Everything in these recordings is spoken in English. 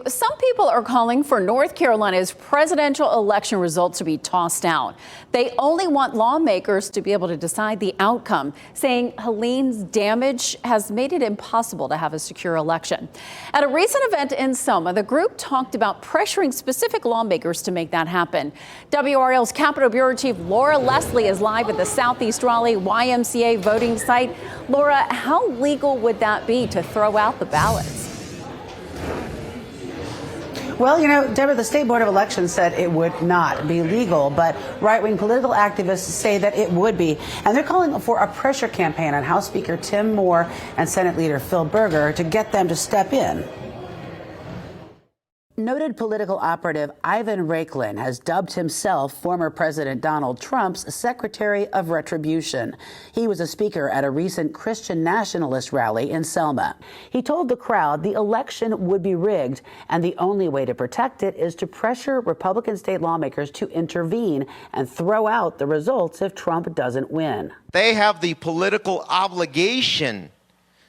Some people are calling for North Carolina's presidential election results to be tossed out. They only want lawmakers to be able to decide the outcome, saying Helene's damage has made it impossible to have a secure election. At a recent event in Selma, the group talked about pressuring specific lawmakers to make that happen. WRAL's Capitol Bureau Chief Laura Leslie is live at the Southeast Raleigh YMCA voting site. Laura, how legal would that be to throw out the ballots? Well, Deborah, the State Board of Elections said it would not be legal, but right-wing political activists say that it would be. And they're calling for a pressure campaign on House Speaker Tim Moore and Senate Leader Phil Berger to get them to step in. Noted political operative Ivan Raiklin has dubbed himself former President Donald Trump's Secretary of Retribution. He was a speaker at a recent Christian nationalist rally in Selma. He told the crowd the election would be rigged, and the only way to protect it is to pressure Republican state lawmakers to intervene and throw out the results if Trump doesn't win. They have the political obligation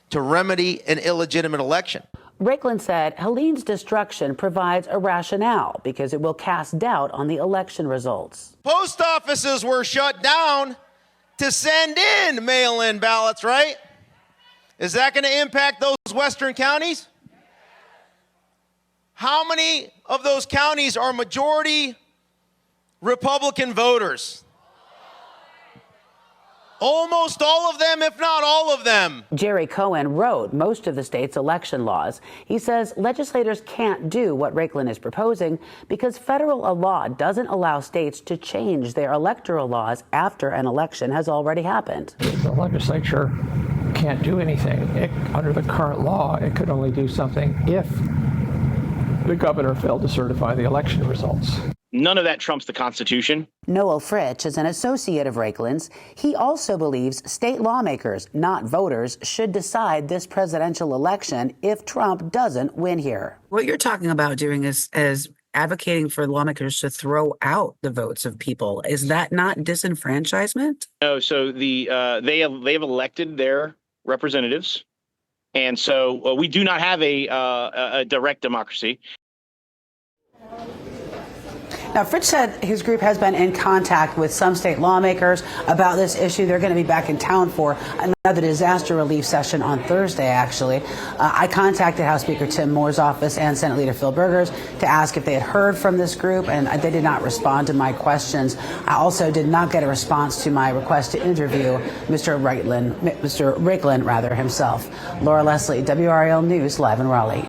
to remedy an illegitimate election. Raiklin said Helene's destruction provides a rationale because it will cast doubt on the election results. Post offices were shut down to send in mail-in ballots, right? Is that going to impact those western counties? How many of those counties are majority Republican voters? Almost all of them, if not all of them. Jerry Cohen wrote most of the state's election laws. He says legislators can't do what Raiklin is proposing because federal law doesn't allow states to change their electoral laws after an election has already happened. The legislature can't do anything. Under the current law, it could only do something if the governor failed to certify the election results. None of that trumps the Constitution. Noel Fritch is an associate of Raiklin's. He also believes state lawmakers, not voters, should decide this presidential election if Trump doesn't win here. What you're talking about doing is advocating for lawmakers to throw out the votes of people. Is that not disenfranchisement? No, so they have elected their representatives, and so we do not have a direct democracy. Now, Fritch said his group has been in contact with some state lawmakers about this issue. They're going to be back in town for another disaster relief session on Thursday, actually. I contacted House Speaker Tim Moore's office and Senate Leader Phil Berger's to ask if they had heard from this group, and they did not respond to my questions. I also did not get a response to my request to interview Mr. Raiklin himself. Laura Leslie, WRAL News, live in Raleigh.